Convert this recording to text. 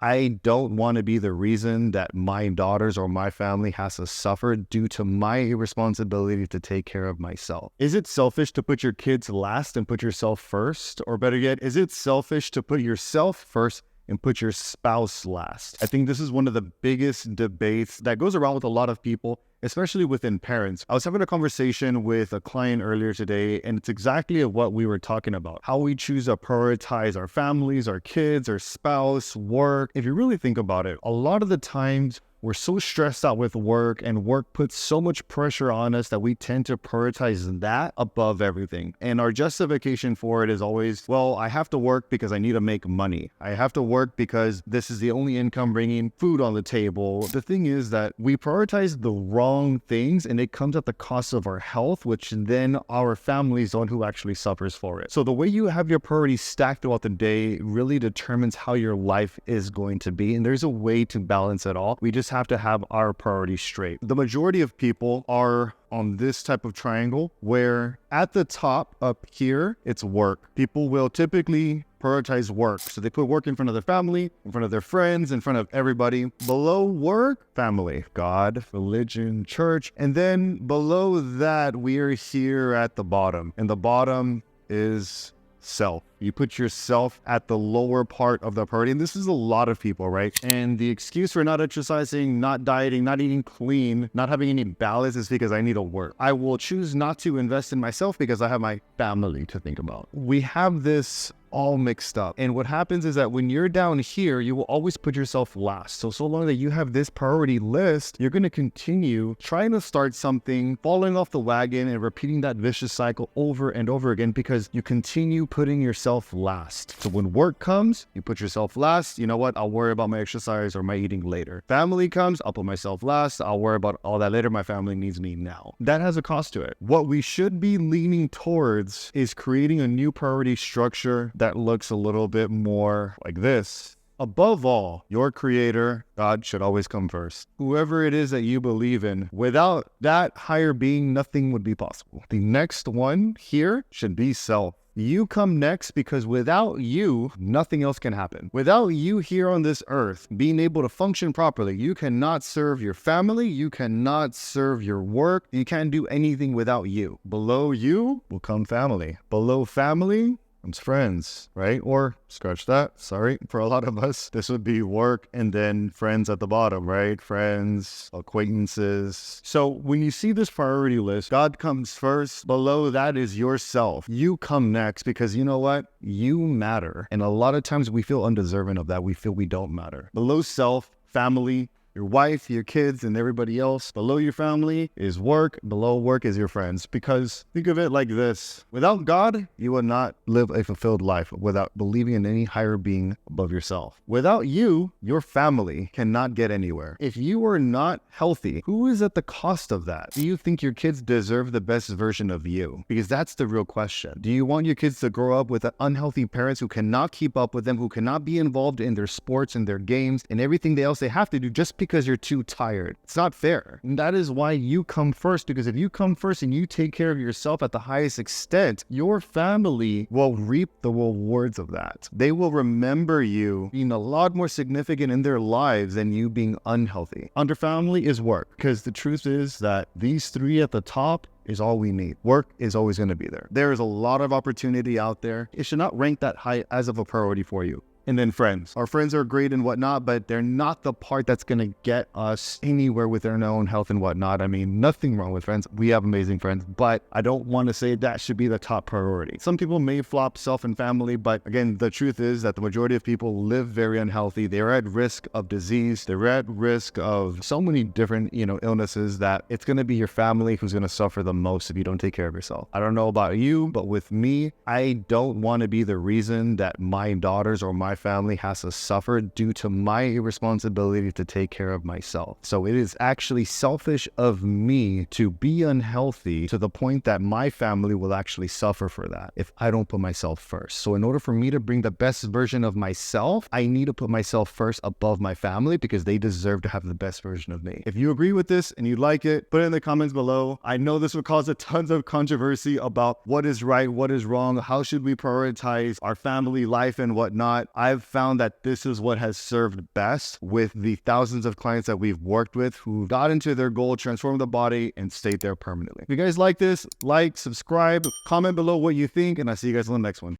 I don't want to be the reason that my daughters or my family has to suffer due to my irresponsibility to take care of myself. Is it selfish to put your kids last and put yourself first? Or better yet, is it selfish to put yourself first and put your spouse last? I think this is one of the biggest debates that goes around with a lot of people, especially within parents. I was having a conversation with a client earlier today, and it's exactly what we were talking about. How we choose to prioritize our families, our kids, our spouse, work. If you really think about it, a lot of the times we're so stressed out with work, and work puts so much pressure on us that we tend to prioritize that above everything. And our justification for it is always, well, I have to work because I need to make money. I have to work because this is the only income bringing food on the table. The thing is that we prioritize the wrong things, and it comes at the cost of our health, which then our family is the one who actually suffers for it. So the way you have your priorities stacked throughout the day really determines how your life is going to be. And there's a way to balance it all. We just have to have our priorities straight. The majority of people are on this type of triangle where at the top up here, it's work. People will typically prioritize work. So they put work in front of their family, in front of their friends, in front of everybody. Below work, family, God, religion, church. And then below that, we are here at the bottom. And the bottom is self. You put yourself at the lower part of the priority. And this is a lot of people, right? And the excuse for not exercising, not dieting, not eating clean, not having any balance is because I need to work. I will choose not to invest in myself because I have my family to think about. We have this all mixed up. And what happens is that when you're down here, you will always put yourself last. So long that you have this priority list, you're going to continue trying to start something, falling off the wagon and repeating that vicious cycle over and over again because you continue putting yourself last. So when work comes, you put yourself last. You know what? I'll worry about my exercise or my eating later. Family comes, I'll put myself last. I'll worry about all that later. My family needs me now. That has a cost to it. What we should be leaning towards is creating a new priority structure that looks a little bit more like this. Above all, your creator, God, should always come first. Whoever it is that you believe in, without that higher being, nothing would be possible. The next one here should be self. You come next because without you, nothing else can happen. Without you here on this earth being able to function properly, you cannot serve your family, you cannot serve your work, you can't do anything without you. Below you will come family. Below family comes friends, right? Or scratch that. Sorry. For a lot of us, this would be work and then friends at the bottom, right? Friends, acquaintances. So when you see this priority list, God comes first. Below that is yourself. You come next because you know what? You matter. And a lot of times we feel undeserving of that. We feel we don't matter. Below self, family, your wife, your kids, and everybody else. Below your family is work. Below work is your friends. Because think of it like this. Without God, you will not live a fulfilled life without believing in any higher being above yourself. Without you, your family cannot get anywhere. If you are not healthy, who is at the cost of that? Do you think your kids deserve the best version of you? Because that's the real question. Do you want your kids to grow up with unhealthy parents who cannot keep up with them, who cannot be involved in their sports and their games and everything else they have to do just because you're too tired? It's not fair. And that is why you come first, because if you come first and you take care of yourself at the highest extent, your family will reap the rewards of that. They will remember you being a lot more significant in their lives than you being unhealthy. Under family is work, because the truth is that these three at the top is all we need. Work is always going to be there. There is a lot of opportunity out there. It should not rank that high as of a priority for you. And then friends. Our friends are great and whatnot, but they're not the part that's going to get us anywhere with our own health and whatnot. I mean, nothing wrong with friends. We have amazing friends, but I don't want to say that should be the top priority. Some people may flop self and family, but again, the truth is that the majority of people live very unhealthy. They're at risk of disease. They're at risk of so many different, illnesses that it's going to be your family who's going to suffer the most if you don't take care of yourself. I don't know about you, but with me, I don't want to be the reason that my daughters or my family has to suffer due to my irresponsibility to take care of myself. So it is actually selfish of me to be unhealthy to the point that my family will actually suffer for that if I don't put myself first. So in order for me to bring the best version of myself, I need to put myself first above my family because they deserve to have the best version of me. If you agree with this and you like it, put it in the comments below. I know this will cause a tons of controversy about what is right, what is wrong, how should we prioritize our family life and whatnot. I've found that this is what has served best with the thousands of clients that we've worked with who got into their goal, transformed the body, and stayed there permanently. If you guys like this, like, subscribe, comment below what you think, and I'll see you guys on the next one.